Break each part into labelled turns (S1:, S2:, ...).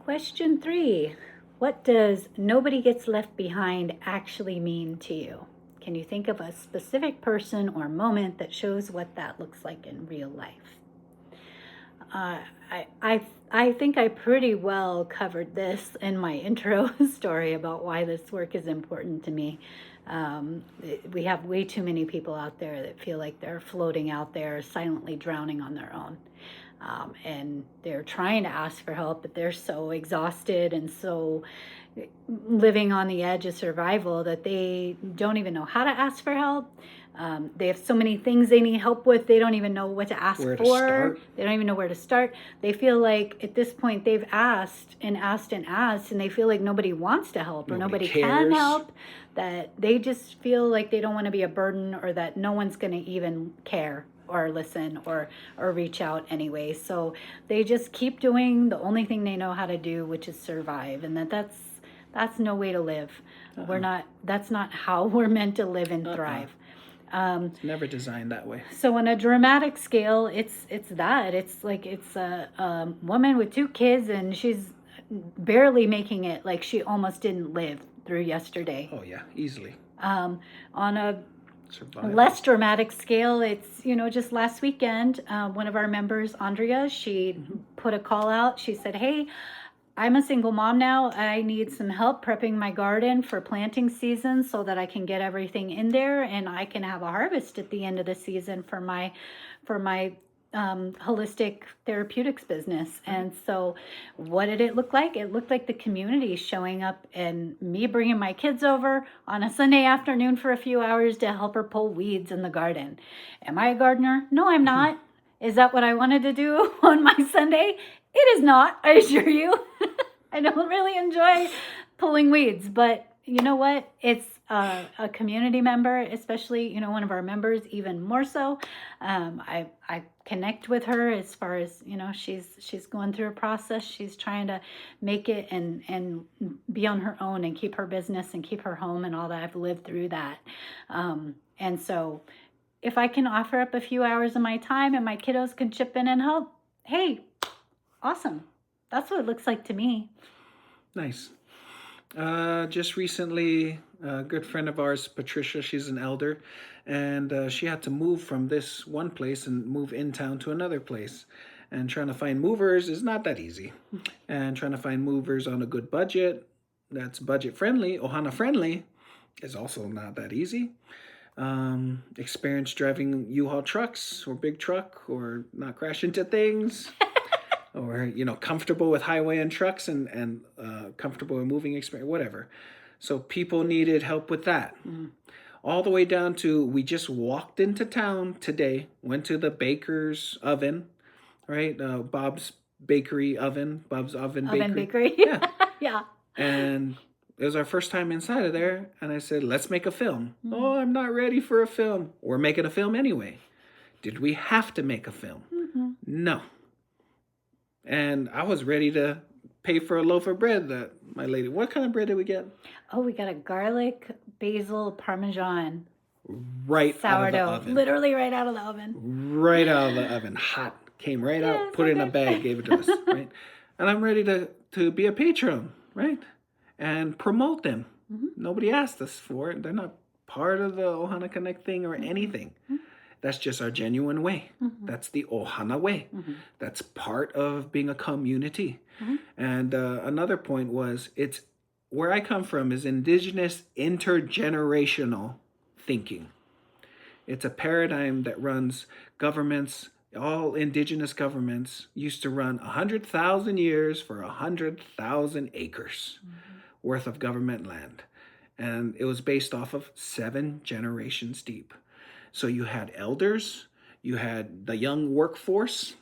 S1: Question 3. What does nobody gets left behind actually mean to you? Can you think of a specific person or moment that shows what that looks like in real life? I think I pretty well covered this in my intro story about why this work is important to me. We have way too many people out there that feel like they're floating out there silently drowning on their own. And they're trying to ask for help, but they're so exhausted and so living on the edge of survival that they don't even know how to ask for help. They have so many things they need help with, they don't even know what to ask
S2: Where to
S1: for.
S2: start.
S1: They don't even know where to start. They feel like at this point they've asked and asked and asked, and they feel like nobody wants to help or nobody can
S2: cares.
S1: help. That they just feel like they don't want to be a burden, or that no one's going to even care or listen or reach out anyway. So they just keep doing the only thing they know how to do, which is survive. And that's no way to live. That's not how we're meant to live and thrive.
S2: It's never designed that way.
S1: So on a dramatic scale, it's that. It's like it's a woman with 2 kids, and she's barely making it. Like she almost didn't live through yesterday.
S2: Oh yeah, easily.
S1: On a
S2: Survival.
S1: less dramatic scale, it's, just last weekend, one of our members, Andrea, she put a call out. She said, hey, I'm a single mom now. I need some help prepping my garden for planting season so that I can get everything in there and I can have a harvest at the end of the season for my holistic therapeutics business. And so what did it look like? It looked like the community showing up and me bringing my kids over on a Sunday afternoon for a few hours to help her pull weeds in the garden. Am I a gardener? No, I'm not. Is that what I wanted to do on my Sunday? It is not, I assure you. I don't really enjoy pulling weeds, but you know what? It's a community member, especially, one of our members, even more so. I connect with her as far as, she's going through a process. She's trying to make it and be on her own and keep her business and keep her home and all that. I've lived through that. And so if I can offer up a few hours of my time and my kiddos can chip in and help, hey, awesome. That's what it looks like to me.
S2: Nice. Just recently, a good friend of ours, Patricia, she's an elder, and she had to move from this one place and move in town to another place. And trying to find movers is not that easy. And trying to find movers on a good budget, that's budget friendly, Ohana friendly, is also not that easy. Experience driving U-Haul trucks or big truck or not crash into things. Or, comfortable with highway and trucks and comfortable in moving experience, whatever. So people needed help with that. All the way down to, we just walked into town today, went to the baker's oven, right? Bob's Bakery Oven, Bob's Oven
S1: Bakery.
S2: Yeah.
S1: Yeah.
S2: And it was our first time inside of there. And I said, let's make a film. Oh, I'm not ready for a film. We're making a film anyway. Did we have to make a film? No. And I was ready to pay for a loaf of bread that my lady. What kind of bread did we get?
S1: Oh, we got a garlic basil parmesan
S2: Right
S1: sourdough.
S2: out of the oven.
S1: Literally right out of the oven.
S2: Right out of the oven. Hot. Came right out, put it in a bag, gave it to us. Right? And I'm ready to be a patron, right? And promote them. Nobody asked us for it. They're not part of the Ohana Connect thing or anything. That's just our genuine way. That's the Ohana way. That's part of being a community. And another point was, it's where I come from is indigenous intergenerational thinking. It's a paradigm that runs governments. All indigenous governments used to run 100,000 years for 100,000 acres worth of government land. And it was based off of 7 generations deep. So you had elders, you had the young workforce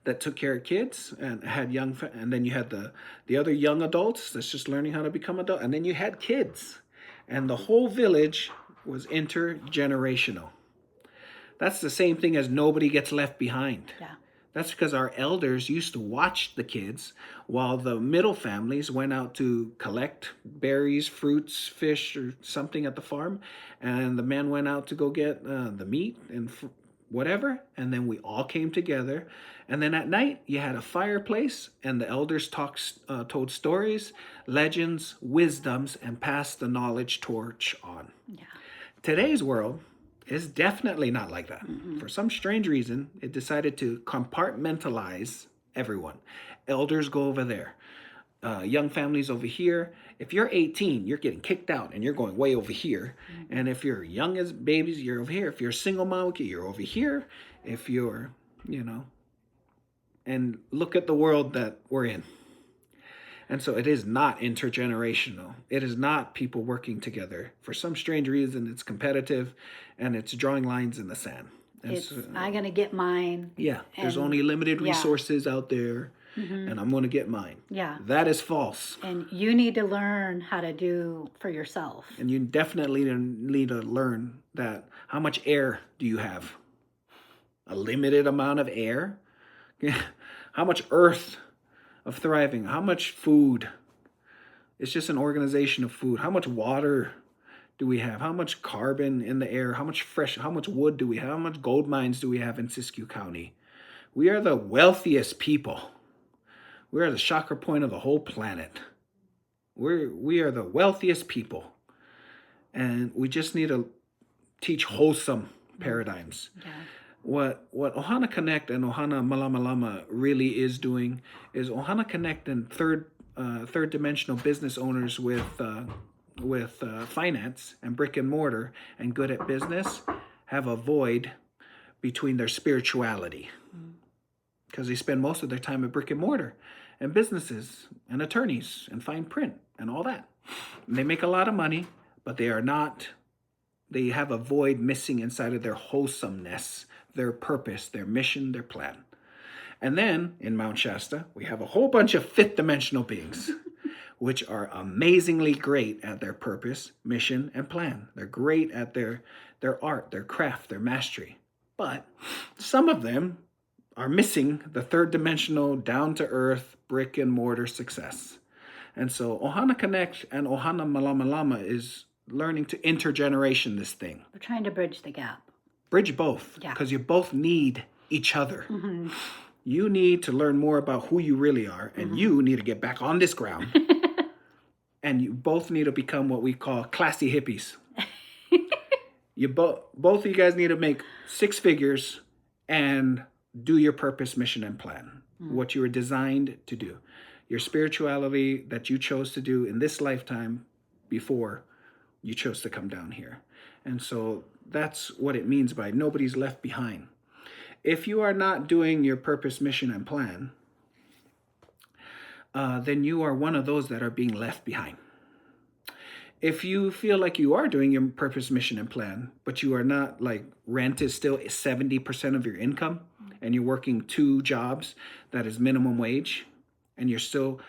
S2: that took care of kids and had and then you had the other young adults that's just learning how to become adult, and then you had kids, and the whole village was intergenerational. That's the same thing as nobody gets left behind.
S1: Yeah.
S2: That's because our elders used to watch the kids while the middle families went out to collect berries, fruits, fish, or something at the farm. And the men went out to go get the meat and whatever, and then we all came together. And then at night, you had a fireplace, and the elders told stories, legends, wisdoms, and passed the knowledge torch on.
S1: Yeah.
S2: Today's world is definitely not like that. For some strange reason, it decided to compartmentalize everyone. Elders go over there. Young families over here. If you're 18, you're getting kicked out and you're going way over here. And if you're young as babies, you're over here. If you're a single mom, you're over here. If you're, and look at the world that we're in. And so it is not intergenerational. It is not people working together. For some strange reason, it's competitive and it's drawing lines in the sand. And
S1: It's, I'm going to get mine.
S2: yeah, there's
S1: And-
S2: only limited
S1: yeah.
S2: resources out there, and I'm going to get mine.
S1: Yeah.
S2: That is false.
S1: And you need to learn how to do for yourself.
S2: And you definitely need to learn that how much air do you have? A limited amount of air? How much earth of thriving? How much food? It's just an organization of food. How much water do we have? How much carbon in the air? How much wood do we have? How much gold mines do we have in Siskiyou County? We are the wealthiest people. We are the chakra point of the whole planet. We are the wealthiest people. And we just need to teach wholesome paradigms.
S1: Yeah.
S2: What Ohana Connect and Ohana Malama Lama really is doing is Ohana Connect and third dimensional business owners with finance and brick and mortar and good at business have a void between their spirituality, because they spend most of their time at brick and mortar and businesses and attorneys and fine print and all that. And they make a lot of money, but they have a void missing inside of their wholesomeness, their purpose, their mission, their plan. And then in Mount Shasta, we have a whole bunch of fifth dimensional beings, which are amazingly great at their purpose, mission, and plan. They're great at their art, their craft, their mastery. But some of them are missing the third dimensional, down to earth, brick and mortar success. And so Ohana Connect and Ohana Malama Lama is learning to intergeneration this thing.
S1: We're trying to bridge the gap.
S2: Bridge both,
S1: Yeah.
S2: because you both need each other. You need to learn more about who you really are, and you need to get back on this ground. And you both need to become what we call classy hippies. You both of you guys need to make 6 figures and do your purpose, mission, and plan. What you were designed to do. Your spirituality that you chose to do in this lifetime before you chose to come down here. And so that's what it means by nobody's left behind. If you are not doing your purpose, mission, and plan, then you are one of those that are being left behind. If you feel like you are doing your purpose, mission, and plan, but you are not, like rent is still 70% of your income, and you're working 2 jobs that is minimum wage, and you're still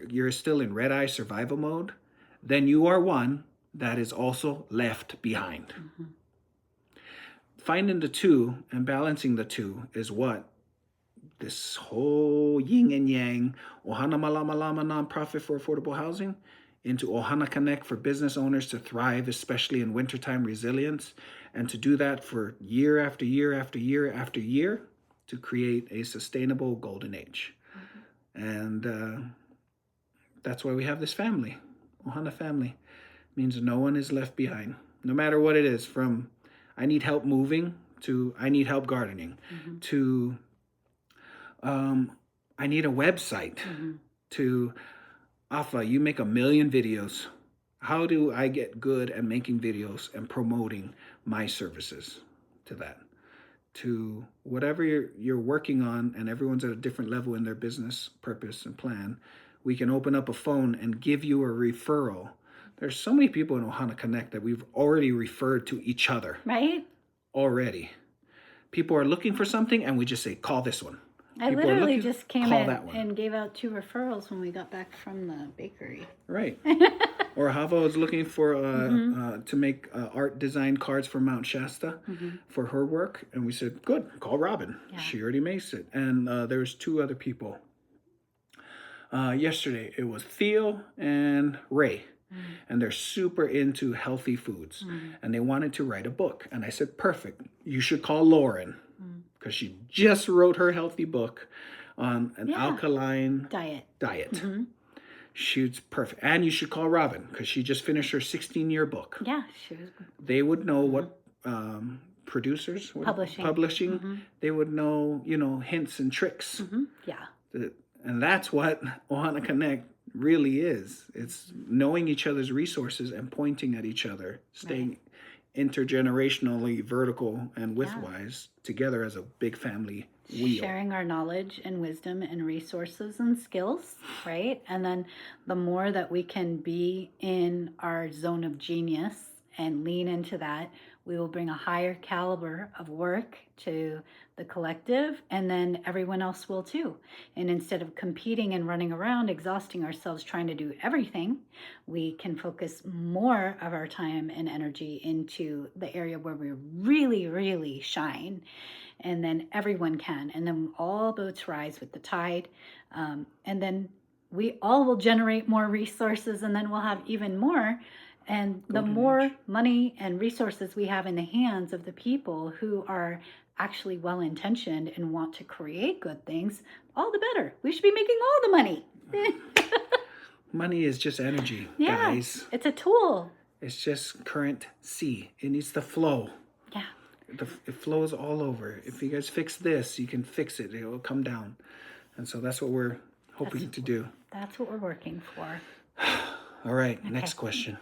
S2: you're still in red eye survival mode, then you are one that is also left behind. Finding the 2 and balancing the 2 is what this whole yin and yang, Ohana Malama Lama nonprofit for affordable housing, into Ohana Connect for business owners to thrive, especially in wintertime resilience, and to do that for year after year after year after year to create a sustainable golden age. And that's why we have this family. Ohana family means no one is left behind, no matter what it is, from I need help moving to I need help gardening to I need a website to Afa, you make 1 million videos. How do I get good at making videos and promoting my services to that? To whatever you're working on, and everyone's at a different level in their business purpose and plan, we can open up a phone and give you a referral. There's so many people in Ohana Connect that we've already referred to each other.
S1: Right?
S2: Already. People are looking for something and we just say, call this one.
S1: I
S2: People are
S1: literally
S2: looking-
S1: just came
S2: call
S1: in
S2: that one.
S1: and gave out 2 referrals when we got back from the bakery.
S2: Right. Or Hava was looking for to make art design cards for Mount Shasta for her work, and we said, "Good, call Robin.
S1: Yeah.
S2: She already makes it." And there was 2 other people. Yesterday it was Theo and Ray. and they're super into healthy foods, and they wanted to write a book. And I said, perfect. You should call Lauren, because she just wrote her healthy book on an alkaline diet. She's perfect. And you should call Robin, because she just finished her 16-year book.
S1: Yeah, she was
S2: They would know what producers, publishing. They would know, hints and tricks.
S1: Yeah.
S2: And that's what Ohana Connect really is. It's knowing each other's resources and pointing at each other, staying intergenerationally vertical and widthwise together as a big family wheel.
S1: Sharing our knowledge and wisdom and resources and skills, right? And then the more that we can be in our zone of genius and lean into that, we will bring a higher caliber of work to the collective, and then everyone else will too. And instead of competing and running around, exhausting ourselves trying to do everything, we can focus more of our time and energy into the area where we really, really shine. And then everyone can. And then all boats rise with the tide. And then we all will generate more resources, and then we'll have even more. And the more money and resources we have in the hands of the people who are actually well-intentioned and want to create good things, all the better. We should be making all the money.
S2: Money is just energy, guys.
S1: It's a tool.
S2: It's just current C. It needs to flow.
S1: Yeah.
S2: It flows all over. If you guys fix this, you can fix it. It will come down. And so that's what we're hoping to do.
S1: That's what we're working for.
S2: All right, next question.